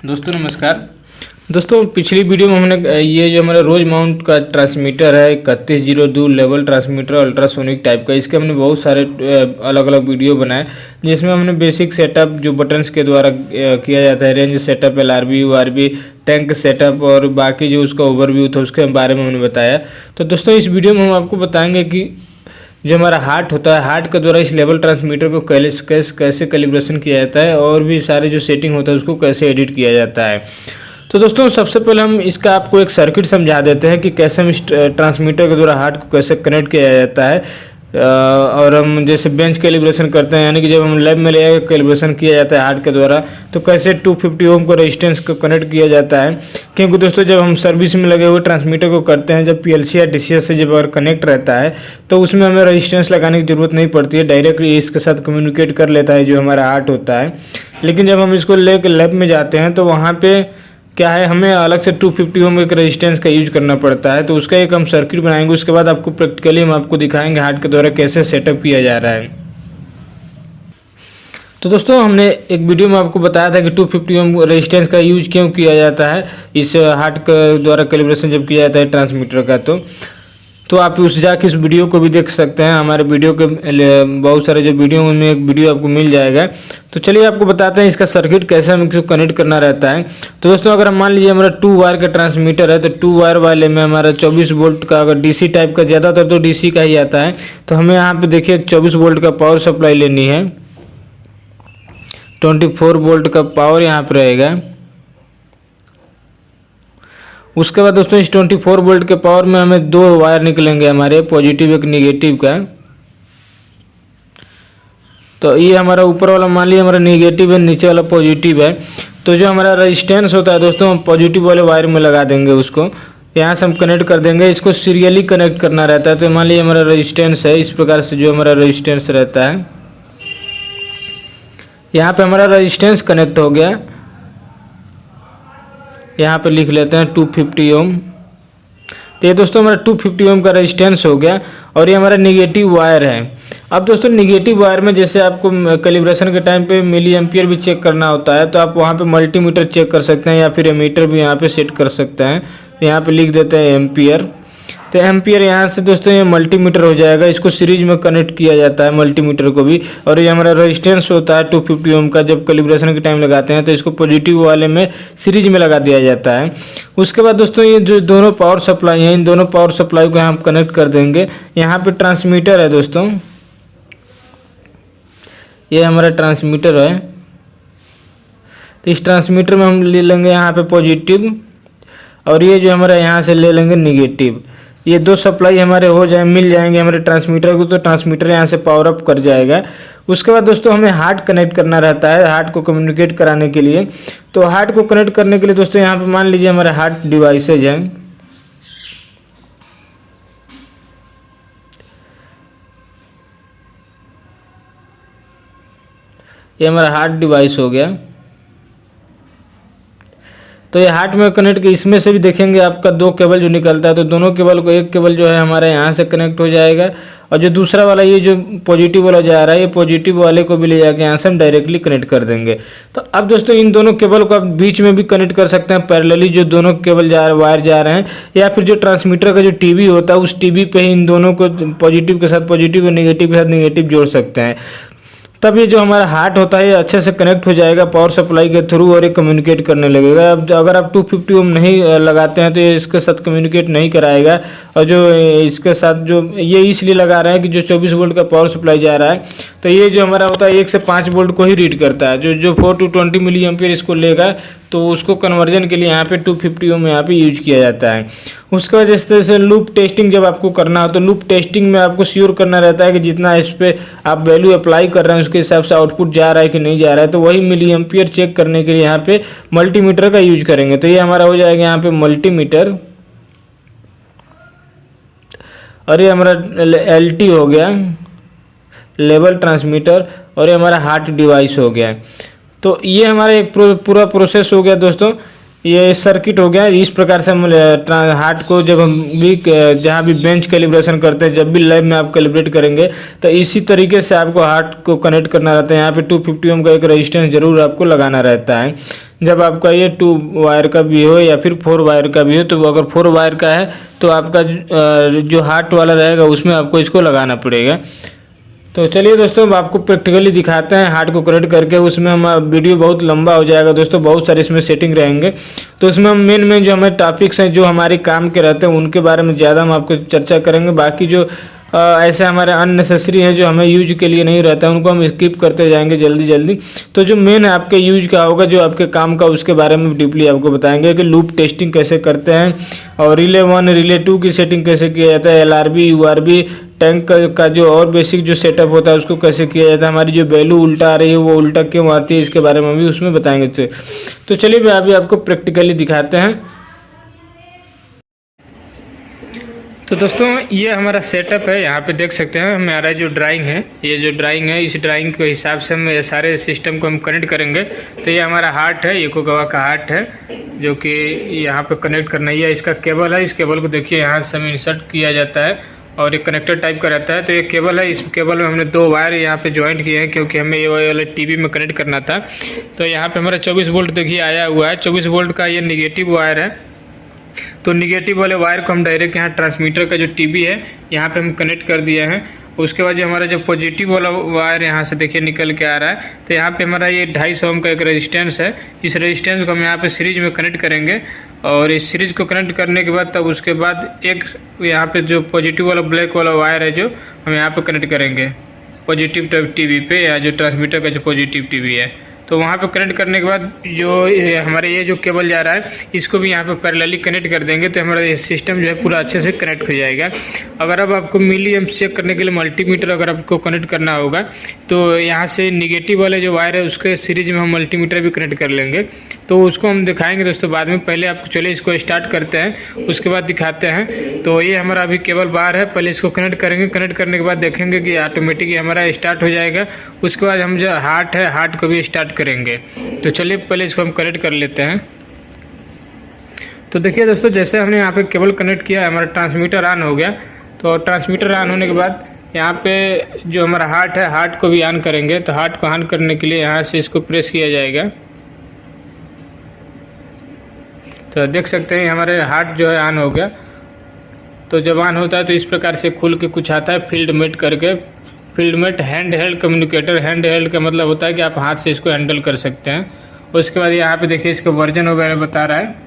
दोस्तों नमस्कार। दोस्तों पिछली वीडियो में हमने ये जो हमारा रोज माउंट का ट्रांसमीटर है 3102 लेवल ट्रांसमीटर अल्ट्रासोनिक टाइप का, इसके हमने बहुत सारे अलग अलग वीडियो बनाए जिसमें हमने बेसिक सेटअप जो बटन्स के द्वारा किया जाता है, रेंज सेटअप, एलआरबी, यूआरबी, टैंक सेटअप और बाकी जो उसका ओवरव्यू था उसके बारे में हमने बताया। तो दोस्तों इस वीडियो में हम आपको बताएंगे कि जो हमारा हार्ट होता है, हार्ट के द्वारा इस लेवल ट्रांसमीटर को कैसे कैलिब्रेशन किया जाता है और भी सारे जो सेटिंग होता है उसको कैसे एडिट किया जाता है। तो दोस्तों सबसे पहले हम इसका आपको एक सर्किट समझा देते हैं कि कैसे हम इस ट्रांसमीटर के द्वारा हार्ट को कैसे कनेक्ट किया जाता है। और हम जैसे बेंच कैलिब्रेशन करते हैं, यानी कि जब हम लैब में ले कैलिब्रेशन किया जाता है हार्ट के द्वारा, तो कैसे 250 ओम को रेजिस्टेंस को कनेक्ट किया जाता है। क्योंकि दोस्तों जब हम सर्विस में लगे हुए ट्रांसमीटर को करते हैं, जब पीएलसी या डीसीएस से जब अगर कनेक्ट रहता है तो उसमें हमें रेजिस्टेंस लगाने की ज़रूरत नहीं पड़ती है, डायरेक्ट इसके साथ कम्युनिकेट कर लेता है जो हमारा हार्ट होता है। लेकिन जब हम इसको लेकर लैब में जाते हैं तो वहाँ पे क्या है, हमें अलग से 250 ओम एक रेजिस्टेंस का यूज करना पड़ता है। तो उसका एक हम सर्किट बनाएंगे, उसके बाद आपको प्रैक्टिकली हम आपको दिखाएंगे हार्ट के द्वारा कैसे सेटअप किया जा रहा है। तो दोस्तों हमने एक वीडियो में आपको बताया था कि 250 ओम रेजिस्टेंस का यूज क्यों किया जाता है इस हार्ट के द्वारा कैलिब्रेशन जब किया जाता है ट्रांसमीटर का। तो आप उस जाके इस वीडियो को भी देख सकते हैं, हमारे वीडियो के बहुत सारे जो वीडियो में एक वीडियो आपको मिल जाएगा। तो चलिए आपको बताते हैं इसका सर्किट कैसे हम इसको कनेक्ट करना रहता है। तो दोस्तों अगर हम मान लीजिए हमारा 2 वायर का ट्रांसमीटर है, तो 2 वायर वाले में हमारा 24 वोल्ट का, अगर डीसी टाइप का, ज़्यादातर तो डीसी का ही आता है, तो हमें यहाँ पे देखिए 24 वोल्ट का पावर सप्लाई लेनी है। 24 वोल्ट का पावर यहाँ पर रहेगा। उसके बाद दोस्तों इस 24 वोल्ट के पावर में हमें 2 वायर निकलेंगे हमारे, पॉजिटिव एक निगेटिव का। तो ये हमारा ऊपर वाला मान लीजिए हमारा निगेटिव है, नीचे वाला पॉजिटिव है। तो जो हमारा रेजिस्टेंस होता है दोस्तों, हम पॉजिटिव वाले वायर में लगा देंगे, उसको यहाँ से हम कनेक्ट कर देंगे। इसको सीरियली कनेक्ट करना रहता है। तो मान लीजिए हमारा रेजिस्टेंस है, इस प्रकार से जो हमारा रेजिस्टेंस रहता है, यहाँ पे हमारा रेजिस्टेंस कनेक्ट हो गया। यहाँ पे लिख लेते हैं 250 ओम। तो ये दोस्तों हमारा 250 ओम का रेजिस्टेंस हो गया और ये हमारा निगेटिव वायर है। अब दोस्तों निगेटिव वायर में जैसे आपको कैलिब्रेशन के टाइम पे मिली एम्पियर भी चेक करना होता है, तो आप वहाँ पे मल्टीमीटर चेक कर सकते हैं या फिर एमीटर भी यहाँ पे सेट कर सकते हैं। यहाँ पे लिख देते हैं एम्पियर। तो एम्पियर यहाँ से दोस्तों ये मल्टीमीटर हो जाएगा, इसको सीरीज में कनेक्ट किया जाता है मल्टीमीटर को भी। और ये हमारा रेजिस्टेंस होता है 250 ओम का, जब कैलिब्रेशन के टाइम लगाते हैं तो इसको पॉजिटिव वाले में सीरीज में लगा दिया जाता है। उसके बाद दोस्तों ये जो दोनों पावर सप्लाई हैं, इन दोनों पावर सप्लाई को हम कनेक्ट कर देंगे। यहाँ पे ट्रांसमीटर है दोस्तों, ये हमारा ट्रांसमीटर है। तो इस ट्रांसमीटर में हम ले लेंगे यहाँ पे पॉजिटिव और ये जो हमारा यहाँ से ले लेंगे निगेटिव। ये 2 सप्लाई हमारे मिल जाएंगे हमारे ट्रांसमीटर को, तो ट्रांसमीटर यहाँ से पावर अप कर जाएगा। उसके बाद दोस्तों हमें हार्ट कनेक्ट करना रहता है हार्ट को कम्युनिकेट कराने के लिए। तो हार्ट को कनेक्ट करने के लिए दोस्तों यहाँ पे मान लीजिए हमारे हार्ट डिवाइसेज हैं। ये हमारा हार्ट डिवाइस हो गया। तो ये हार्ट में कनेक्ट के इसमें से भी देखेंगे आपका 2 केबल जो निकलता है, तो दोनों केबल को, एक केबल जो है हमारा यहाँ से कनेक्ट हो जाएगा और जो दूसरा वाला ये जो पॉजिटिव वाला जा रहा है, ये पॉजिटिव वाले को भी ले जाके यहाँ से हम डायरेक्टली कनेक्ट कर देंगे। तो अब दोस्तों इन दोनों केबल को आप बीच में भी कनेक्ट कर सकते हैं पैरेलली, जो दोनों केबल वायर जा रहे हैं, या फिर जो ट्रांसमीटर का जो टीवी होता है उस टीवी पे ही इन दोनों को पॉजिटिव के साथ पॉजिटिव और निगेटिव के साथ निगेटिव जोड़ सकते हैं। तब ये जो हमारा हार्ट होता है ये अच्छे से कनेक्ट हो जाएगा पावर सप्लाई के थ्रू और ये कम्युनिकेट करने लगेगा। अब अगर आप 250 ओम नहीं लगाते हैं तो ये इसके साथ कम्युनिकेट नहीं कराएगा। और जो इसके साथ जो ये इसलिए लगा रहे हैं कि जो 24 वोल्ट का पावर सप्लाई जा रहा है, तो ये जो हमारा होता है 1 से 5 वोल्ट को ही रीड करता है। जो 4 to 20 मिली एम्पियर इसको लेगा, तो उसको कन्वर्जन के लिए यहाँ पे 250 ओम यहाँ पे यूज किया जाता है। उसके बाद इस तरह से लूप टेस्टिंग जब आपको करना हो, तो लूप टेस्टिंग में आपको श्योर करना रहता है कि जितना इस पर आप वैल्यू अप्लाई कर रहे हैं उसके हिसाब से आउटपुट जा रहा है कि नहीं जा रहा है। तो वही मिली एम्पियर चेक करने के लिए यहाँ पे मल्टीमीटर का यूज करेंगे। तो ये हमारा हो जाएगा यहाँ पे मल्टीमीटर और ये हमारा LT हो गया, लेवल ट्रांसमीटर, और ये हमारा हार्ट डिवाइस हो गया। तो ये हमारा एक पूरा प्रोसेस हो गया दोस्तों। ये सर्किट हो गया। इस प्रकार से हम हार्ट को जब हम भी जहाँ भी बेंच कैलिब्रेशन करते हैं, जब भी लैब में आप कैलिब्रेट करेंगे, तो इसी तरीके से आपको हार्ट को कनेक्ट करना रहता है। यहाँ पे 250 ओम का एक रेजिस्टेंस जरूर आपको लगाना रहता है। जब आपका ये 2 वायर का भी हो या फिर 4 वायर का भी हो। तो अगर 4 वायर का है तो आपका जो हार्ट वाला रहेगा उसमें आपको इसको लगाना पड़ेगा। तो चलिए दोस्तों, अब आपको प्रैक्टिकली दिखाते हैं हार्ट को कनेक्ट करके। उसमें हम वीडियो बहुत लंबा हो जाएगा दोस्तों, बहुत सारे इसमें सेटिंग रहेंगे। तो उसमें हम मेन जो हमारे टॉपिक्स हैं जो हमारे काम के रहते हैं उनके बारे में ज़्यादा हम आपको चर्चा करेंगे। बाकी जो ऐसे हमारे अननेसेसरी हैं जो हमें यूज के लिए नहीं रहता है उनको हम स्किप करते जाएंगे जल्दी जल्दी। तो जो मेन आपके यूज का होगा, जो आपके काम का, उसके बारे में डीपली आपको बताएंगे कि लूप टेस्टिंग कैसे करते हैं और रिले 1 रिले 2 की सेटिंग कैसे किया जाता है, LRB URB टैंक का जो और बेसिक जो सेटअप होता है उसको कैसे किया जाता है, हमारी जो वैल्यू उल्टा आ रही है वो उल्टा क्यों आती है, इसके बारे में भी उसमें बताएंगे। तो चलिए मैं अभी आपको प्रैक्टिकली दिखाते हैं। तो दोस्तों ये हमारा सेटअप है, यहाँ पे देख सकते हैं हमारा जो ड्राइंग है, ये जो ड्राइंग है इस ड्राइंग के हिसाब से हम ये सारे सिस्टम को हम कनेक्ट करेंगे। तो ये हमारा हार्ट है, योकोगावा का हार्ट है जो कि यहाँ पे कनेक्ट करना है। इसका केबल है, इस केबल को देखिए यहाँ से हम इंसर्ट किया जाता है और ये कनेक्टर टाइप का रहता है। तो ये केबल है, इस केबल में हमने 2 वायर यहाँ पे ज्वाइंट किए हैं क्योंकि हमें ये वाले टीवी में कनेक्ट करना था। तो यहाँ पे हमारा 24 वोल्ट देखिए आया हुआ है। 24 वोल्ट का ये निगेटिव वायर है। तो निगेटिव वाले वायर को हम डायरेक्ट यहाँ ट्रांसमीटर का जो टीवी है यहाँ पे हम कनेक्ट कर दिए हैं। उसके बाद जो हमारा जो पॉजिटिव वाला वायर यहाँ से देखिए निकल के आ रहा है। तो यहाँ पे हमारा ये 250 ओम का एक रेजिस्टेंस है। इस रेजिस्टेंस को हम यहाँ पे सीरीज में कनेक्ट करेंगे और इस सीरीज को कनेक्ट करने के बाद तब उसके बाद एक यहाँ पे जो पॉजिटिव वाला ब्लैक वाला वायर है जो हम यहाँ पे कनेक्ट करेंगे पॉजिटिव टीवी पे, या जो ट्रांसमीटर का जो पॉजिटिव टीवी है। तो वहाँ पे कनेक्ट करने के बाद जो हमारे ये जो केबल जा रहा है इसको भी यहाँ पे पैरेलली कनेक्ट कर देंगे। तो हमारा ये सिस्टम जो है पूरा अच्छे से कनेक्ट हो जाएगा। अगर अब आपको मिली एम्प चेक करने के लिए मल्टीमीटर अगर आपको कनेक्ट करना होगा तो यहाँ से निगेटिव वाले जो वायर है उसके सीरीज में हम मल्टीमीटर भी कनेक्ट कर लेंगे। तो उसको हम दिखाएंगे दोस्तों बाद में। पहले आपको चलिए इसको स्टार्ट करते हैं, उसके बाद दिखाते हैं। तो ये हमारा अभी केबल बाहर है, पहले इसको कनेक्ट करेंगे। कनेक्ट करने के बाद देखेंगे कि ऑटोमेटिकली हमारा स्टार्ट हो जाएगा। उसके बाद हम जो हार्ट है हार्ट को भी स्टार्ट करेंगे। तो चलिए पहले इसको हम कनेक्ट कर लेते हैं। तो देखिए दोस्तों, जैसे हमने यहाँ पे केबल कनेक्ट किया हमारा ट्रांसमीटर ऑन हो गया। तो ट्रांसमीटर ऑन होने के बाद यहाँ पे जो हमारा हार्ट है हार्ट को भी ऑन करेंगे। तो हार्ट को ऑन करने के लिए यहाँ से इसको प्रेस किया जाएगा। तो देख सकते हैं हमारे हार्ट जो है ऑन हो गया। तो जब ऑन होता है तो इस प्रकार से खुल के कुछ आता है फील्ड मेट करके। Field mate hand held communicator. Hand held का मतलब होता है कि आप हाथ से इसको हैंडल कर सकते हैं। उसके बाद यहाँ पे देखिए इसका वर्जन वगैरह बता रहा है।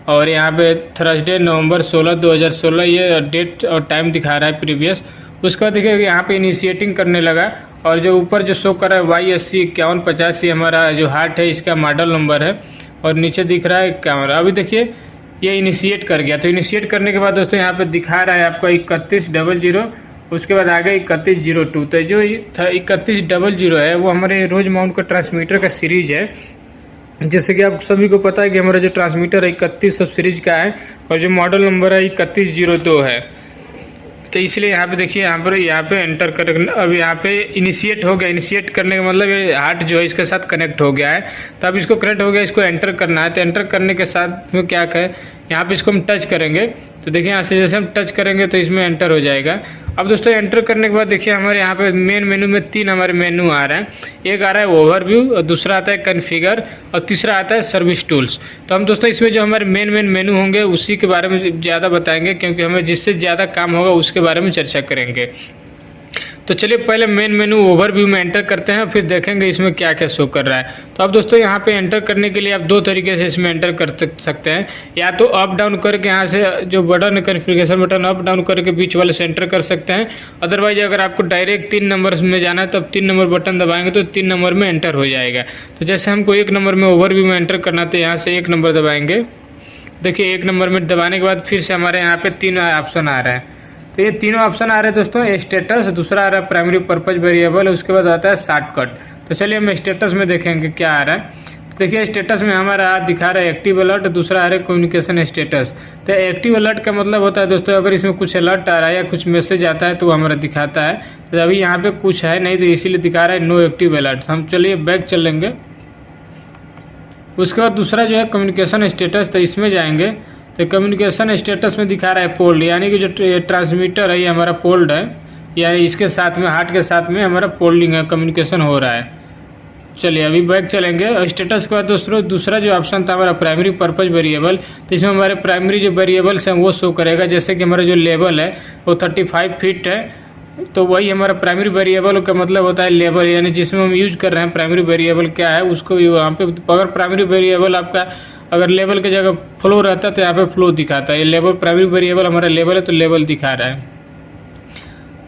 और यहाँ पे थर्सडे नवंबर 16 2016 ये डेट और टाइम दिखा रहा है प्रीवियस। उसके बाद देखिए यहाँ पे इनिशिएटिंग करने लगा और जो ऊपर जो शो कर रहा है Y805150 ये हमारा जो हार्ट है इसका मॉडल नंबर है और नीचे दिख रहा है कैमरा। अभी देखिए ये इनिशिएट कर गया। तो इनिशिएट करने के बाद दोस्तों यहाँ पे दिखा रहा है आपका 3100। उसके बाद आगे 3102। तो जो 3100 है वो हमारे रोज माउंट का ट्रांसमीटर का सीरीज है। जैसे कि आप सभी को पता है कि हमारा जो ट्रांसमीटर है 3100 सीरीज का है और जो मॉडल नंबर है 3102 है। तो इसलिए यहाँ पे देखिए यहाँ पे एंटर कर। अब यहाँ पे इनिशिएट हो गया। इनिशिएट करने का मतलब ये हार्ट जो है इसके साथ कनेक्ट हो गया है। तो अब इसको कनेक्ट हो गया, इसको एंटर करना है। तो एंटर करने के साथ में क्या करें, यहाँ पे इसको हम टच करेंगे। तो देखिए यहाँ से जैसे हम टच करेंगे तो इसमें एंटर हो जाएगा। अब दोस्तों एंटर करने के बाद देखिए हमारे यहाँ पे मेन मेनू में 3 हमारे मेनू आ रहा है। एक आ रहा है ओवरव्यू और दूसरा आता है कॉन्फ़िगर और तीसरा आता है सर्विस टूल्स। तो हम दोस्तों इसमें जो हमारे मेन मेनू होंगे उसी के बारे में ज़्यादा बताएंगे क्योंकि हमें जिससे ज़्यादा काम होगा उसके बारे में चर्चा करेंगे। तो चलिए पहले मेन मेनू ओवरव्यू में एंटर करते हैं, फिर देखेंगे इसमें क्या क्या शो कर रहा है। तो अब दोस्तों यहाँ पे एंटर करने के लिए आप 2 तरीके से इसमें एंटर कर सकते हैं। या तो अप डाउन करके यहाँ से जो बटन है कॉन्फ़िगरेशन बटन अप डाउन करके बीच वाले से एंटर कर सकते हैं। अदरवाइज अगर आपको डायरेक्ट 3 नंबर में जाना है तब 3 नंबर बटन दबाएंगे तो 3 नंबर में एंटर हो जाएगा। तो जैसे हमको 1 नंबर में ओवरव्यू में एंटर करना तो यहाँ से 1 नंबर दबाएंगे। देखिए 1 नंबर में दबाने के बाद फिर से हमारे यहाँ पे 3 ऑप्शन आ रहा है। तो ये तीनों ऑप्शन आ रहे हैं दोस्तों, स्टेटस, दूसरा आ रहा है प्राइमरी पर्पज वेरिएबल, उसके बाद आता है शॉर्टकट। तो चलिए हम स्टेटस में देखेंगे क्या आ रहा है। तो देखिए स्टेटस में हमारा दिखा रहा है एक्टिव अलर्ट, दूसरा आ रहा है कम्युनिकेशन स्टेटस। तो एक्टिव अलर्ट का मतलब होता है दोस्तों अगर इसमें कुछ अलर्ट आ रहा है या कुछ मैसेज आता है तो हमारा दिखाता है। तो अभी यहाँ पे कुछ है नहीं तो इसीलिए दिखा रहा है नो एक्टिव अलर्ट। हम चलिए बैक चलेंगे। उसके बाद दूसरा जो है कम्युनिकेशन स्टेटस, तो इसमें जाएंगे तो कम्युनिकेशन स्टेटस में दिखा रहा है पोल्ड, यानी कि जो ट्रांसमीटर है ये हमारा पोल्ड है, यानी इसके साथ में हार्ट के साथ में हमारा पोल्डिंग है, कम्युनिकेशन हो रहा है। चलिए अभी बैक चलेंगे और स्टेटस के बाद दोस्तों दूसरा जो ऑप्शन था हमारा प्राइमरी पर्पज वेरिएबल, तो इसमें हमारे प्राइमरी जो वेरिएबल्स हैं वो शो करेगा। जैसे कि हमारा जो लेवल है वो 35 फीट है, तो वही हमारा प्राइमरी वेरिएबल का मतलब होता है लेवल, यानी जिसमें हम यूज कर रहे हैं प्राइमरी वेरिएबल क्या है उसको वहाँ पे। अगर प्राइमरी वेरिएबल आपका अगर लेवल की जगह फ्लो रहता है तो यहाँ पे फ्लो दिखाता है। ये लेवल प्राइमरी वेरिएबल हमारा लेवल है तो लेवल दिखा रहा है।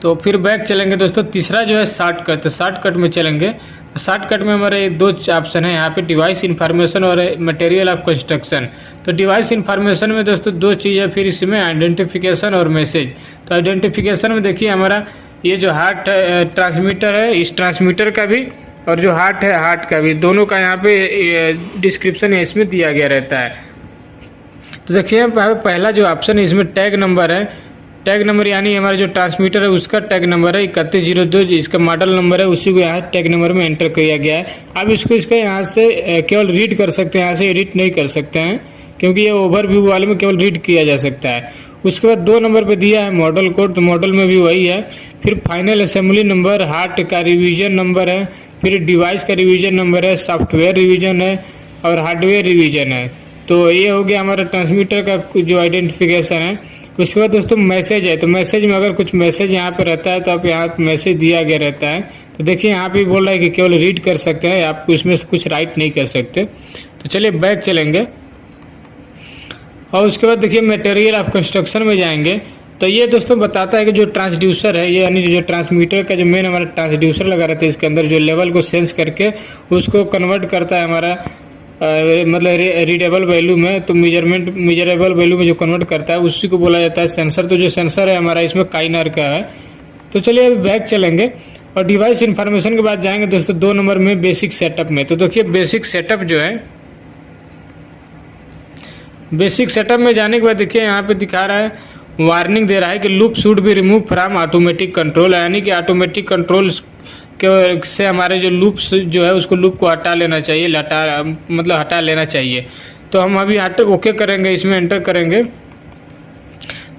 तो फिर बैक चलेंगे दोस्तों, तीसरा जो है शॉर्टकट, तो शॉर्टकट में चलेंगे। शॉर्टकट में हमारे दो ऑप्शन है यहाँ पे, डिवाइस इन्फॉर्मेशन और मटेरियल ऑफ कंस्ट्रक्शन। तो डिवाइस इन्फॉर्मेशन में दोस्तों दो चीज़ है, फिर इसमें आइडेंटिफिकेशन और मैसेज। तो आइडेंटिफिकेशन में देखिए हमारा ये जो हार्ट ट्रांसमीटर है, इस ट्रांसमीटर का भी और जो हार्ट है हार्ट का भी, दोनों का यहाँ पे डिस्क्रिप्शन इसमें दिया गया रहता है। तो देखिए पहला जो ऑप्शन है इसमें टैग नंबर है, टैग नंबर यानी हमारा जो ट्रांसमीटर है उसका टैग नंबर है 3102, इसका मॉडल नंबर है, उसी को यहाँ टैग नंबर में एंटर किया गया है। अब इसको इसका यहाँ से केवल रीड कर सकते हैं, यहाँ से एडिट नहीं कर सकते हैं क्योंकि ये ओवरव्यू वाले में केवल रीड किया जा सकता है। उसके बाद 2 नंबर पे दिया है मॉडल कोड, तो मॉडल में भी वही है। फिर फाइनल असेंबली नंबर, हार्ट का रिवीजन नंबर है, फिर डिवाइस का रिवीजन नंबर है, सॉफ्टवेयर रिवीजन है और हार्डवेयर रिवीजन है। तो ये हो गया हमारा ट्रांसमीटर का जो आइडेंटिफिकेशन है। उसके बाद दोस्तों मैसेज है, तो मैसेज में अगर कुछ मैसेज यहाँ पे रहता है तो आप यहाँ मैसेज दिया गया रहता है। तो देखिए यहाँ पे बोल रहा है कि केवल रीड कर सकते हैं, आप उसमें से कुछ राइट नहीं कर सकते। तो चलिए बैक चलेंगे और उसके बाद देखिए मटेरियल ऑफ कंस्ट्रक्शन में जाएंगे। तो ये दोस्तों बताता है कि जो ट्रांसड्यूसर है, ये यानी जो ट्रांसमीटर का जो मेन हमारा ट्रांसड्यूसर लगा रहता है इसके अंदर, जो लेवल को सेंस करके उसको कन्वर्ट करता है हमारा मतलब रीडेबल वैल्यू में, तो मेजरेबल वैल्यू में जो कन्वर्ट करता है उसी को बोला जाता है सेंसर। तो जो सेंसर है हमारा इसमें काइनर का है। तो चलिए अभी बैक चलेंगे और डिवाइस इन्फॉर्मेशन के बाद जाएंगे दोस्तों 2 नंबर में बेसिक सेटअप में। तो देखिए बेसिक सेटअप जो है, बेसिक सेटअप में जाने के बाद देखिए यहाँ पे दिखा रहा है, वार्निंग दे रहा है कि loop should be remove from automatic control, यानी कि ऑटोमेटिक कंट्रोल से हमारे जो लूप्स जो है उसको लूप को हटा लेना चाहिए, हटा लेना चाहिए। तो हम अभी ओके करेंगे, इसमें एंटर करेंगे।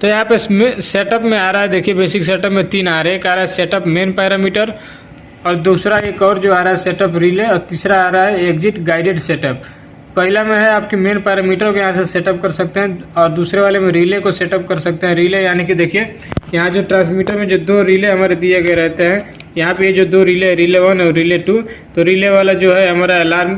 तो यहाँ पे सेटअप में आ रहा है, देखिए बेसिक सेटअप में 3 आ रहे हैं। एक आ रहा है सेटअप मेन पैरामीटर और दूसरा एक और जो आ रहा है सेटअप रिले और तीसरा आ रहा है एग्जिट गाइडेड सेटअप। पहला में है आपके मेन पैरामीटर को यहाँ से सेटअप कर सकते हैं और दूसरे वाले में रिले को सेटअप कर सकते हैं। रिले यानी कि देखिए यहाँ जो ट्रांसमीटर में जो 2 रिले हमारे दिए गए रहते हैं, यहाँ पे जो 2 रिले, रिले 1 और रिले 2, तो रिले वाला जो है हमारा अलार्म,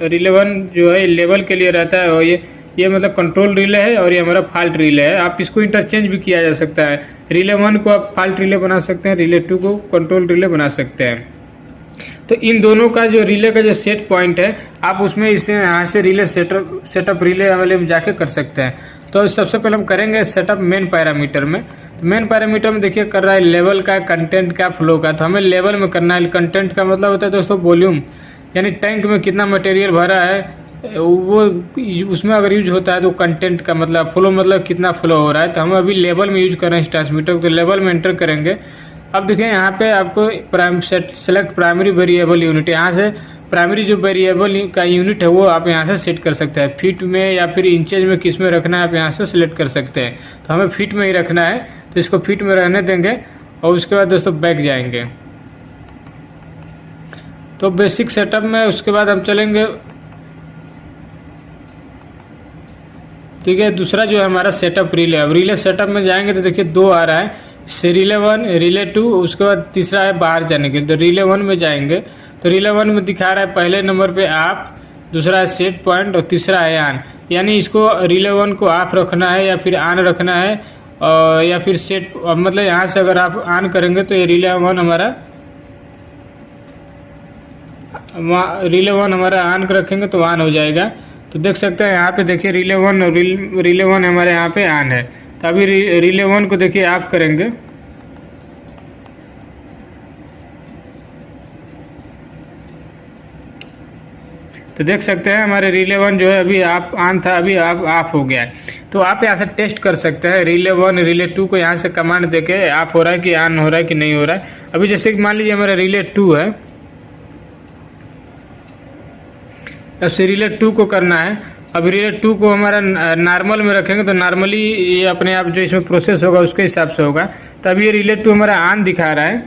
रिले 1 जो है लेवल के लिए रहता है और ये मतलब कंट्रोल रिले है और ये हमारा फॉल्ट रिले है। आप इसको इंटरचेंज भी किया जा सकता है, रिले 1 को आप फॉल्ट रिले बना सकते हैं, रिले 2 को कंट्रोल रिले बना सकते हैं। तो इन दोनों का जो रिले का जो सेट पॉइंट है, आप उसमें इसे यहाँ से रिले सेटअप रिले वाले में जाके कर सकते हैं। तो सबसे पहले हम करेंगे सेटअप मेन पैरामीटर में। तो मेन पैरामीटर में देखिए कर रहा है लेवल का, कंटेंट का, फ्लो का। तो हमें लेवल में करना है। कंटेंट का मतलब होता है दोस्तों वॉल्यूम, यानी टैंक में कितना मटेरियल भरा है वो उसमें अगर यूज होता है तो कंटेंट का मतलब, फ्लो मतलब कितना फ्लो हो रहा है। तो हम अभी लेवल में यूज कर रहे हैं ट्रांसमीटर, तो लेवल में एंटर करेंगे। अब देखिए यहाँ पे आपको सेलेक्ट प्राइमरी वेरिएबल यूनिट, यहाँ से प्राइमरी जो वेरिएबल का यूनिट है वो आप यहाँ से सेट कर सकते हैं, फीट में या फिर इंचेज में, किस में रखना है आप यहाँ से सिलेक्ट कर सकते हैं। तो हमें फीट में ही रखना है, तो इसको फीट में रहने देंगे और उसके बाद दोस्तों बैक जाएंगे। तो बेसिक सेटअप में उसके बाद हम चलेंगे, ठीक है। दूसरा जो है हमारा सेटअप रिले, अब रिले सेटअप में जाएंगे तो देखिए 2 आ रहा है, रिले 1, रिले 2, उसके बाद तीसरा है बाहर जाने के लिए। तो रिले 1 में जाएंगे तो रिले 1 में दिखा रहा है पहले नंबर पे ऑफ, दूसरा है सेट पॉइंट और तीसरा है ऑन। यानी इसको रिले 1 को ऑफ रखना है या फिर ऑन रखना है और या फिर सेट, मतलब यहाँ से अगर आप ऑन करेंगे तो ये रिले 1 हमारा ऑन रखेंगे तो ऑन हो जाएगा। तो देख सकते हैं यहाँ पे देखिए रिले 1 और रिले 1 हमारे यहाँ पे ऑन है। तो अभी रिले 1 को देखिए ऑफ करेंगे, तो देख सकते हैं हमारे रिले 1 जो है अभी आप ऑन था, अभी आप ऑफ हो गया है। तो आप यहाँ से टेस्ट कर सकते हैं रिले 1 रिले 2 को यहाँ से कमांड देके ऑफ हो रहा है कि ऑन हो रहा है कि नहीं हो रहा है। अभी जैसे कि मान लीजिए हमारा रिले 2 है, अब से रिले 2 को करना है। अब रिले 2 को हमारा नॉर्मल में रखेंगे तो नॉर्मली ये अपने आप जो इसमें प्रोसेस होगा उसके हिसाब से होगा। तो अभी ये रिले 2 हमारा ऑन दिखा रहा है,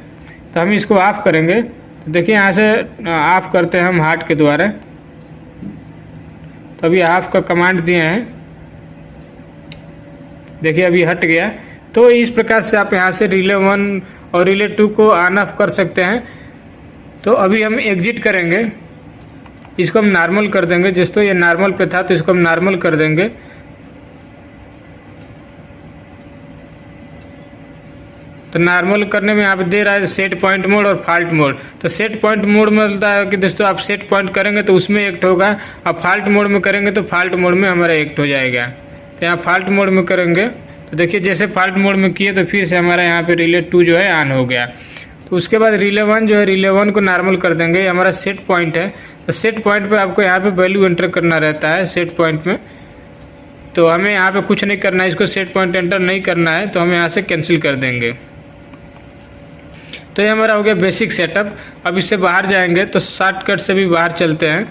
तो हम इसको ऑफ करेंगे। तो देखिए यहाँ से ऑफ करते हैं हम हार्ट के द्वारा। तो अभी ऑफ का कमांड दिए हैं, देखिए अभी हट गया। तो इस प्रकार से आप यहाँ से रिले 1 और रिले 2 को ऑन ऑफ कर सकते हैं। तो अभी हम एग्जिट करेंगे, इसको हम नॉर्मल कर देंगे। दोस्तों ये नॉर्मल पे था तो इसको हम नॉर्मल कर देंगे। तो नॉर्मल करने में यहाँ पे दे रहा है सेट पॉइंट मोड और फॉल्ट मोड। तो सेट पॉइंट मोड में मिलता है कि दोस्तों आप सेट पॉइंट करेंगे तो उसमें एक्ट होगा, और फॉल्ट मोड में करेंगे तो फॉल्ट मोड में हमारा एक्ट हो जाएगा। तो यहाँ फॉल्ट मोड में करेंगे तो देखिए जैसे फॉल्ट मोड में किए तो फिर से हमारा यहाँ पे रिले 2 जो है ऑन हो गया। तो उसके बाद रिले 1 जो है, रिले 1 को नॉर्मल कर देंगे। ये हमारा सेट पॉइंट है। तो सेट पॉइंट पे आपको यहाँ पे वैल्यू एंटर करना रहता है सेट पॉइंट में। तो हमें यहाँ पे कुछ नहीं करना है, इसको सेट पॉइंट एंटर नहीं करना है, तो हम यहाँ से कैंसिल कर देंगे। तो ये हमारा हो गया बेसिक सेटअप। अब इससे बाहर जाएंगे तो शॉर्टकट से भी बाहर चलते हैं।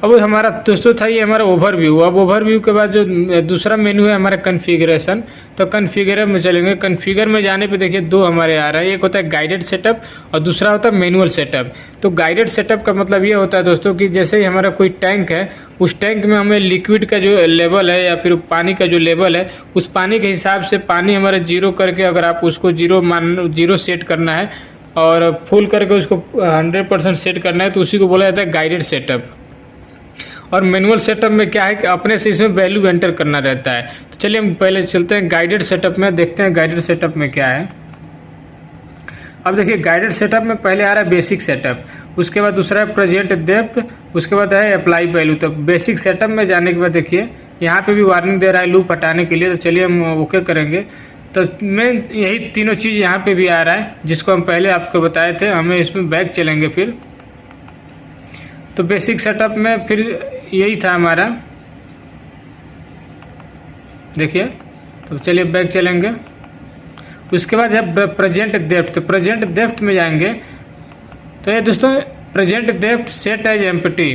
अब हमारा दोस्तों था ये हमारा ओवरव्यू। अब ओवरव्यू के बाद जो दूसरा मेन्यू है हमारा कॉन्फ़िगरेशन, तो कॉन्फ़िगर में चलेंगे। कॉन्फ़िगर में जाने पे देखिए 2 हमारे आ रहा है, एक होता है गाइडेड सेटअप और दूसरा होता है मैनुअल सेटअप। तो गाइडेड सेटअप का मतलब ये होता है दोस्तों कि जैसे ही हमारा कोई टैंक है, उस टैंक में हमें लिक्विड का जो लेवल है या फिर पानी का जो लेवल है, उस पानी के हिसाब से पानी हमारा 0 करके, अगर आप उसको 0 सेट करना है और फुल करके उसको 100% सेट करना है, तो उसी को बोला जाता है गाइडेड सेटअप। और मैनुअल सेटअप में क्या है कि अपने से इसमें वैल्यू एंटर करना रहता है। तो चलिए हम पहले चलते हैं गाइडेड सेटअप में, देखते हैं गाइडेड सेटअप में क्या है। अब देखिए गाइडेड सेटअप में पहले आ रहा है बेसिक सेटअप, उसके बाद दूसरा है प्रेजेंट डेप्थ, उसके बाद है अप्लाई वैल्यू। तो बेसिक सेटअप में जाने के बाद देखिए यहाँ पे भी वार्निंग दे रहा है लूप हटाने के लिए। तो चलिए हम ओके करेंगे। तो मेन यही तीनों चीज़ यहाँ पे भी आ रहा है जिसको हम पहले आपको बताए थे। हमें इसमें बैक चलेंगे फिर। तो बेसिक सेटअप में फिर यही था हमारा, देखिए। तो चलिए बैक चलेंगे। उसके बाद है प्रेजेंट डेप्थ। तो प्रेजेंट डेप्थ में जाएंगे तो ये दोस्तों present depth set as empty,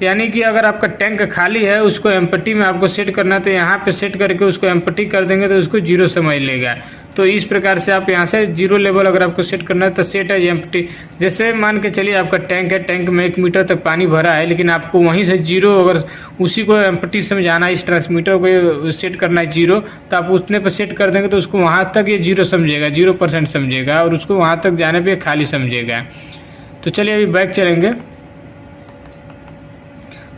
यानी कि अगर आपका टैंक खाली है उसको एम्प्टी में आपको सेट करना है। तो यहाँ पे सेट करके उसको एम्प्टी कर देंगे तो उसको 0 समझ लेगा। तो इस प्रकार से आप यहाँ से 0 लेवल अगर आपको सेट करना है तो सेट एज एम्प्टी। जैसे मान के चलिए आपका टैंक है, टैंक में 1 मीटर तक पानी भरा है, लेकिन आपको वहीं से 0 अगर उसी को एम्प्टी समझाना है, इस ट्रांसमीटर को सेट करना है 0, तो आप उतने पर सेट कर देंगे तो उसको वहाँ तक ये 0 समझेगा, 0% समझेगा, और उसको वहाँ तक जाने पर खाली समझेगा। तो चलिए अभी बैक चलेंगे।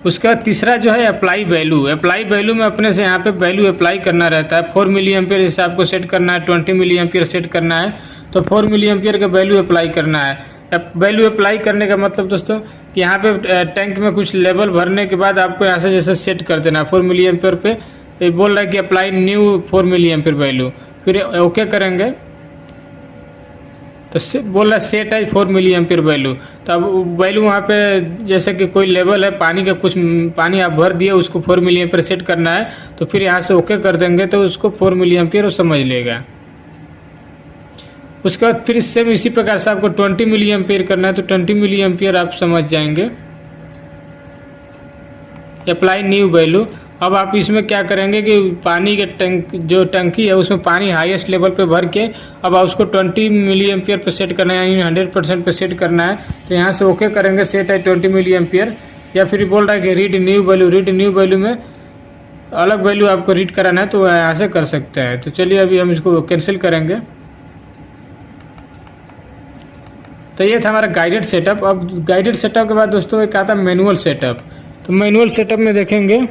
उसका तीसरा जो है अप्लाई वैल्यू। अप्लाई वैल्यू में अपने से यहाँ पे वैल्यू अप्लाई करना रहता है। 4 मिली एम्पियर जैसे आपको सेट करना है, 20 मिली एम्पियर सेट करना है, तो 4 मिली एम्पियर का वैल्यू अप्लाई करना है। वैल्यू अप्लाई करने का मतलब दोस्तों कि यहाँ पे टैंक में कुछ लेवल भरने के बाद आपको यहाँ से जैसे सेट कर देना 4 मिली एम्पियर पे। ये बोल रहा है कि apply new 4 milliampere value, फिर ओके करेंगे तो बोल रहा है सेट है 4 मिली एम्पियर वैल्यू। तो अब वैल्यू वहाँ पे जैसे कि कोई लेवल है पानी का, कुछ पानी आप भर दिए, उसको 4 मिली एम्पियर सेट करना है, तो फिर यहाँ से ओके कर देंगे तो उसको 4 मिली एम्पियर वो समझ लेगा। उसके बाद फिर सेम इसी प्रकार से आपको 20 मिली एम्पियर करना है, तो 20 मिली एम्पियर आप समझ जाएंगे। Apply new value. अब आप इसमें क्या करेंगे कि पानी के टैंक जो टंकी है उसमें पानी हाईएस्ट लेवल पे भर के अब आप उसको 20 मिली एम्पियर पे सेट करना है, यानी 100% पे सेट करना है। तो यहाँ से ओके करेंगे, सेट है 20 मिली एम्पियर। या फिर बोल रहा है कि read new value. Read new value में अलग वैल्यू आपको रीड कराना है तो यहाँ से कर सकते हैं। तो चलिए अभी हम इसको कैंसिल करेंगे। तो ये था हमारा गाइडेड सेटअप। अब गाइडेड सेटअप के बाद दोस्तों एक आता है मैनुअल सेटअप। तो मैनुअल सेटअप में देखेंगे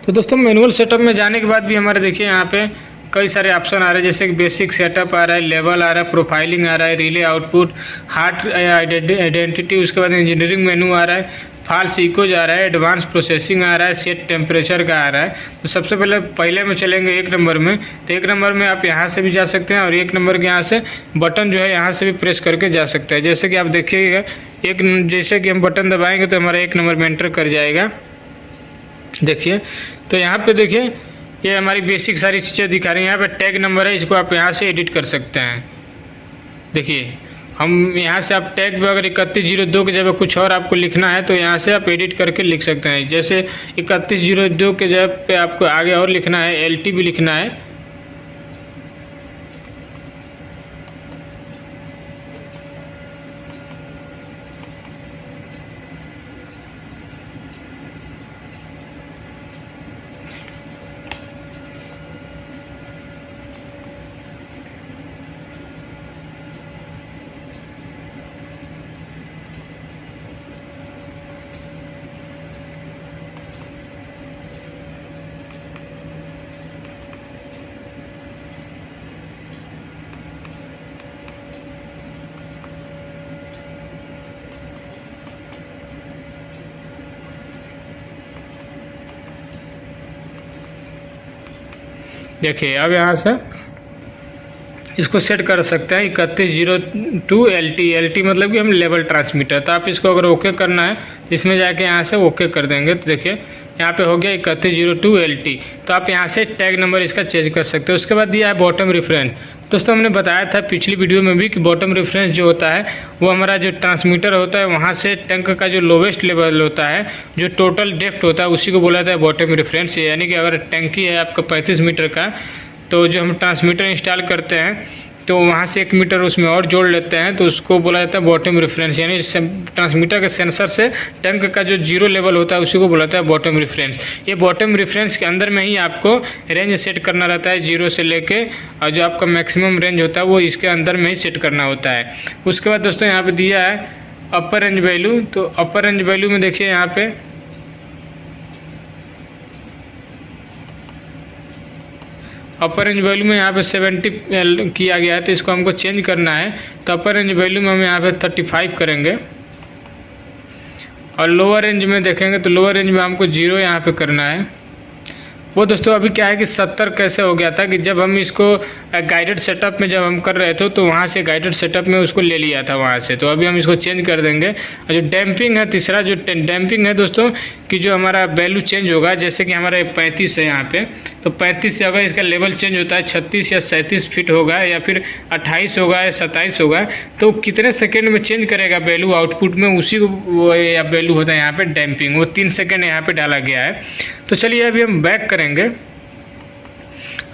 तो दोस्तों मैनुअल सेटअप में जाने के बाद भी हमारे देखिए यहाँ पे कई सारे ऑप्शन आ रहे हैं, जैसे कि बेसिक सेटअप आ रहा है, लेवल आ रहा है, प्रोफाइलिंग आ रहा है, रिले आउटपुट, हार्ट आइडेंटिटी, उसके बाद इंजीनियरिंग मेनू आ रहा है, फॉल्स इकोज आ रहा है, एडवांस प्रोसेसिंग आ रहा है, सेट टेम्परेचर का आ रहा है। तो सबसे पहले में चलेंगे 1 नंबर में। तो 1 नंबर में आप यहाँ से भी जा सकते हैं और 1 नंबर के यहाँ से बटन जो है यहाँ से भी प्रेस करके जा सकते हैं। जैसे कि आप देखिएगा जैसे कि हम बटन दबाएंगे तो हमारा 1 नंबर में एंटर कर जाएगा। देखिए तो यहाँ पे देखिए ये हमारी बेसिक सारी चीज़ें दिखा रही हैं। यहाँ पे टैग नंबर है, इसको आप यहाँ से एडिट कर सकते हैं। देखिए हम यहाँ से आप टैग में अगर 3102 की जगह कुछ और आपको लिखना है तो यहाँ से आप एडिट करके लिख सकते हैं। जैसे 3102 के जगह पे आपको आगे और लिखना है, LT भी लिखना है देखिए अब यहाँ से इसको सेट कर सकते हैं 3102 LT मतलब कि हम लेवल ट्रांसमीटर। तो आप इसको अगर ओके करना है इसमें जाके यहाँ से ओके कर देंगे तो देखिए यहाँ पे हो गया 3102 LT। तो आप यहाँ से टैग नंबर इसका चेंज कर सकते हो। उसके बाद दिया है बॉटम रेफरेंस। दोस्तों हमने बताया था पिछली वीडियो में भी कि बॉटम रेफरेंस जो होता है वो हमारा जो ट्रांसमीटर होता है वहाँ से टैंक का जो लोवेस्ट लेवल होता है, जो टोटल डेप्थ होता है, उसी को बोला जाता है बॉटम रेफरेंस। यानी कि अगर टैंकी है आपका 35 मीटर का, तो जो हम ट्रांसमीटर इंस्टॉल करते हैं तो वहाँ से 1 मीटर उसमें और जोड़ लेते हैं तो उसको बोला जाता है बॉटम रेफरेंस। यानी ट्रांसमीटर के सेंसर से टैंक का जो जीरो लेवल होता है उसी को बोला जाता है बॉटम रेफरेंस। ये बॉटम रेफरेंस के अंदर में ही आपको रेंज सेट करना रहता है 0 से लेके, और जो आपका मैक्सिमम रेंज होता है वो इसके अंदर में ही सेट करना होता है। उसके बाद दोस्तों यहाँ पर दिया है अपर रेंज वैल्यू। तो अपर रेंज वैल्यू में देखिए यहाँ पे अपर रेंज वैल्यू में यहाँ पे 70 किया गया है, तो इसको हमको चेंज करना है। तो अपर रेंज वैल्यू में हम यहाँ पे 35 करेंगे, और लोअर रेंज में देखेंगे तो लोअर रेंज में हमको 0 यहाँ पे करना है। वो दोस्तों अभी क्या है कि 70 कैसे हो गया था कि जब हम इसको गाइडेड सेटअप में जब हम कर रहे थे तो वहाँ से गाइडेड सेटअप में उसको ले लिया था वहाँ से। तो अभी हम इसको चेंज कर देंगे। और जो डैम्पिंग है, तीसरा जो डैम्पिंग है दोस्तों कि जो हमारा वैल्यू चेंज होगा, जैसे कि हमारा 35 है यहाँ पे, तो 35 से अगर इसका लेवल चेंज होता है 36 या 37 फीट होगा या फिर 28 होगा या 27 होगा, तो कितने सेकेंड में चेंज करेगा वैल्यू आउटपुट में, उसी को वैल्यू होता है यहाँ पे डैम्पिंग। वो 3 सेकेंड यहाँ पे डाला गया है। तो चलिए अभी हम बैक करेंगे।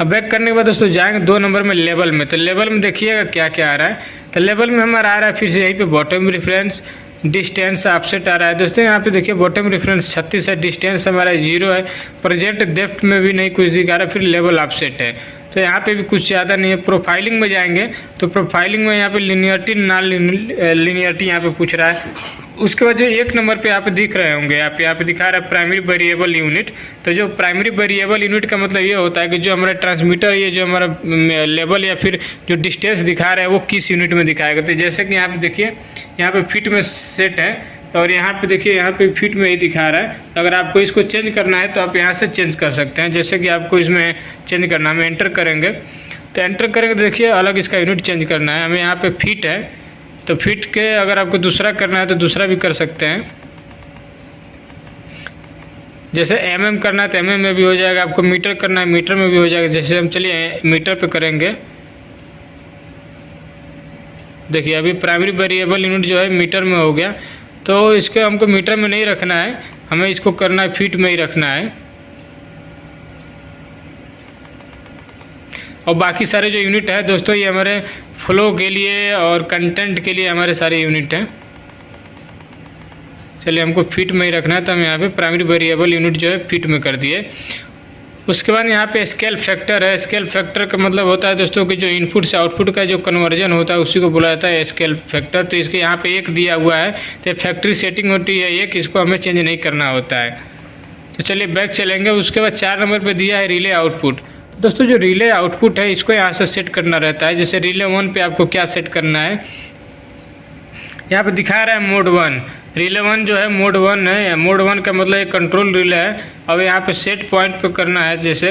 अब बैक करने के बाद दोस्तों जाएंगे 2 नंबर में लेवल में। तो लेवल में देखिएगा क्या क्या आ रहा है। तो लेवल में हमारा आ रहा है फिर से यहीं पे बॉटम रेफरेंस, डिस्टेंस ऑफसेट आ रहा है। दोस्तों यहाँ पे देखिए बॉटम रेफरेंस 36 है, डिस्टेंस हमारा 0 है, प्रेजेंट डेप्थ में भी नहीं कुछ दिखा रहा है, फिर लेवल ऑफसेट है। तो यहाँ पे भी कुछ ज़्यादा नहीं है। प्रोफाइलिंग में जाएंगे तो प्रोफाइलिंग में यहाँ पे लिनियरिटी नॉन लिनियरिटी यहाँ पे पूछ रहा है। उसके बाद जो 1 नंबर पे यहाँ पे दिख रहे होंगे, यहाँ पे दिखा रहा है प्राइमरी वेरिएबल यूनिट। तो जो प्राइमरी वेरिएबल यूनिट का मतलब ये होता है कि जो हमारा ट्रांसमीटर, ये जो हमारा लेवल या फिर जो डिस्टेंस दिखा रहा है वो किस यूनिट में दिखाएगा। तो जैसे कि यहाँ पे देखिए यहाँ पे फीट में सेट है, और यहाँ पे देखिए यहाँ पे फीट में ही दिखा रहा है। तो अगर आपको इसको चेंज करना है तो आप यहाँ से चेंज कर सकते हैं। जैसे कि आपको इसमें चेंज करना है, हम एंटर करेंगे। तो एंटर करेंगे तो देखिए अलग इसका यूनिट चेंज करना है हमें। यहाँ पे फीट है, तो फीट के अगर आपको दूसरा करना है तो दूसरा भी कर सकते हैं। जैसे mm करना है तो mm में भी हो जाएगा, आपको मीटर करना है मीटर में भी हो जाएगा। जैसे हम चलिए मीटर पे करेंगे। देखिए अभी प्राइमरी वेरिएबल यूनिट जो है मीटर में हो गया। तो इसके हमको मीटर में नहीं रखना है, हमें इसको करना है फीट में ही रखना है। और बाकी सारे जो यूनिट है दोस्तों ये हमारे फ्लो के लिए और कंटेंट के लिए हमारे सारे यूनिट हैं। चलिए हमको फीट में ही रखना है, तो हम यहाँ पे प्राइमरी वेरिएबल यूनिट जो है फीट में कर दिए। उसके बाद यहाँ पे स्केल फैक्टर है। स्केल फैक्टर का मतलब होता है दोस्तों कि जो इनपुट से आउटपुट का जो कन्वर्जन होता है उसी को बोला जाता है स्केल फैक्टर। तो इसके यहाँ पे 1 दिया हुआ है, तो फैक्ट्री सेटिंग होती है 1, इसको हमें चेंज नहीं करना होता है। तो चलिए बैक चलेंगे। उसके बाद 4 नंबर पर दिया है रिले आउटपुट। दोस्तों जो रिले आउटपुट है इसको यहाँ से सेट करना रहता है। जैसे रिले 1 पे आपको क्या सेट करना है, यहाँ पे दिखा रहा है मोड 1। रिले 1 जो है मोड 1 है। मोड 1 का मतलब एक कंट्रोल रिले है। अब यहाँ पे सेट पॉइंट पे करना है। जैसे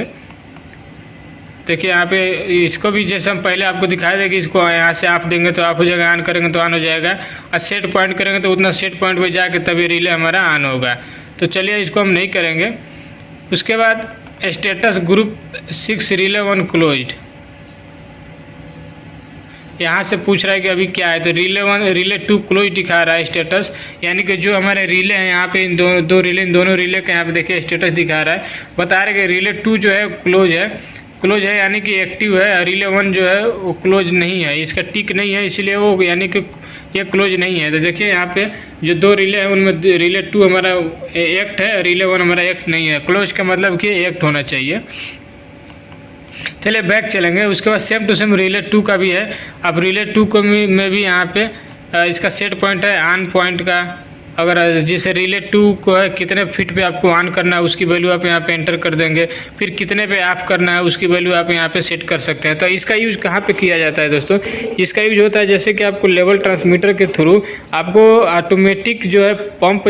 देखिए यहाँ पे इसको भी जैसे हम पहले आपको दिखाया था कि इसको यहाँ से ऑफ देंगे तो ऑफ हो जाएगा, ऑन करेंगे तो ऑन हो जाएगा, और सेट पॉइंट करेंगे तो उतना सेट पॉइंट पे जाके तभी रिले हमारा ऑन होगा। तो चलिए इसको हम नहीं करेंगे। उसके बाद स्टेटस ग्रुप 6 रिले 1 क्लोज्ड, यहाँ से पूछ रहा है कि अभी क्या है। तो रिले 1 रिले 2 क्लोज दिखा रहा है स्टेटस, यानी कि जो हमारे रिले हैं यहाँ पे इन दो रिले, इन दोनों रिले का यहाँ पे देखिए स्टेटस दिखा रहा है। बता रहे कि रिले 2 जो है क्लोज है यानी कि एक्टिव है। रिले 1 जो है वो क्लोज नहीं है, इसका टिक नहीं है, इसलिए वो यानी कि ये क्लोज नहीं है। तो देखिए यहाँ पे जो 2 रिले हैं उनमें रिले 2 हमारा एक्ट है, रिले 1 हमारा एक्ट नहीं है। क्लोज का मतलब कि एक्ट होना चाहिए। चलिए बैक चलेंगे। उसके बाद सेम टू सेम रिले 2 का भी है। अब रिले 2 को में भी यहाँ पे इसका सेट पॉइंट है ऑन पॉइंट का, अगर जैसे रिले 2 को है कितने फीट पे आपको ऑन करना है उसकी वैल्यू आप यहाँ पे एंटर कर देंगे, फिर कितने पे ऑफ करना है उसकी वैल्यू आप यहाँ पे सेट कर सकते हैं। तो इसका यूज़ कहाँ पे किया जाता है दोस्तों, इसका यूज होता है जैसे कि आपको लेवल ट्रांसमीटर के थ्रू आपको ऑटोमेटिक जो है पंप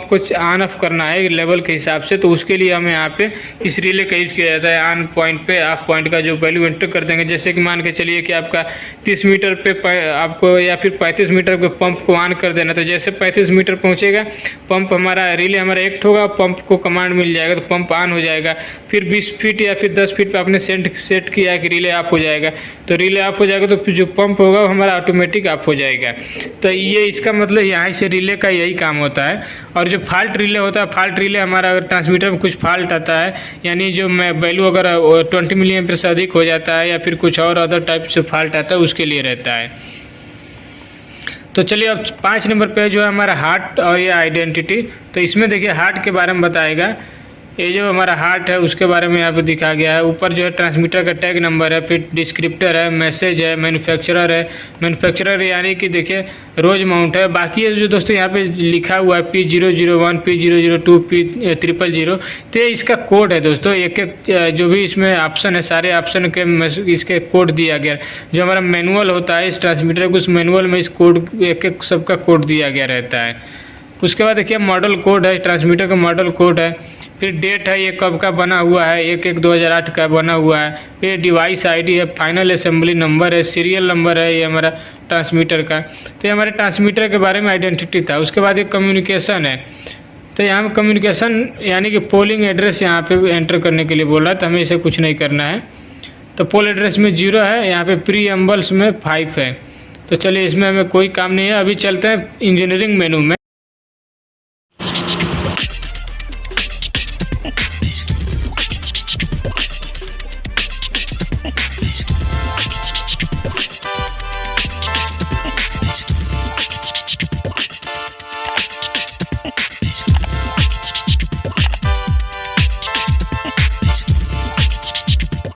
को ऑन ऑफ करना है लेवल के हिसाब से, तो उसके लिए हमें यहाँ पे इस रिले का यूज़ किया जाता है। ऑन पॉइंट पे ऑफ पॉइंट का जो वैल्यू एंटर कर देंगे, जैसे कि मान के चलिए कि आपका 30 मीटर पे आपको या फिर 35 मीटर पे पंप को ऑन कर देना, तो जैसे 35 मीटर पहुंचेगा पंप हमारा रिले हमारा एक्ट होगा, पंप को कमांड मिल जाएगा तो पंप ऑन हो जाएगा। फिर 20 फीट या फिर 10 फीट पे आपने सेट किया है कि रिले ऑफ हो जाएगा, तो रिले ऑफ हो जाएगा तो फिर जो पंप होगा वो हमारा ऑटोमेटिक ऑफ हो जाएगा। तो ये इसका मतलब यहाँ से रिले का यही काम होता है। और जो फॉल्ट रिले होता है, फॉल्ट रिले हमारा अगर ट्रांसमीटर में कुछ फॉल्ट आता है, यानी जो वैल्यू अगर 20 मिली एम्पीयर से अधिक हो जाता है या फिर कुछ और अदर टाइप से फॉल्ट आता है, उसके लिए रहता है। तो चलिए अब 5 नंबर पे जो है हमारा हार्ट और ये आइडेंटिटी। तो इसमें देखिए हार्ट के बारे में बताएगा, ये जो हमारा हार्ट है उसके बारे में यहाँ पे दिखा गया है। ऊपर जो है ट्रांसमीटर का टैग नंबर है, फिर डिस्क्रिप्टर है, मैसेज है, मैन्युफैक्चरर है। मैन्युफैक्चरर यानी कि देखिए रोज माउंट है। बाकी ये जो दोस्तों यहाँ पे लिखा हुआ है P001, P002, P000, तो ये इसका कोड है दोस्तों। एक एक जो भी इसमें ऑप्शन है, सारे ऑप्शन के इसके कोड दिया गया। जो हमारा मैनुअल होता है इस ट्रांसमीटर को, उस मैनुअल में इस कोड एक एक सबका कोड दिया गया रहता है। उसके बाद देखिए मॉडल कोड है, ट्रांसमीटर का मॉडल कोड है। फिर डेट है, ये कब का बना हुआ है, 1/1/2008 का बना हुआ है। फिर डिवाइस आईडी है, फाइनल असेंबली नंबर है, सीरियल नंबर है, ये हमारा ट्रांसमीटर का। तो ये हमारे ट्रांसमीटर के बारे में आइडेंटिटी था। उसके बाद एक कम्युनिकेशन है, तो यहाँ कम्युनिकेशन यानी कि पोलिंग एड्रेस यहाँ पे एंटर करने के लिए बोल रहा है, तो हमें इसे कुछ नहीं करना है। तो पोल एड्रेस में 0 है, यहाँ पे प्री एम्बल्स में 5 है। तो चलिए इसमें हमें कोई काम नहीं है। अभी चलते हैं इंजीनियरिंग मेनू में।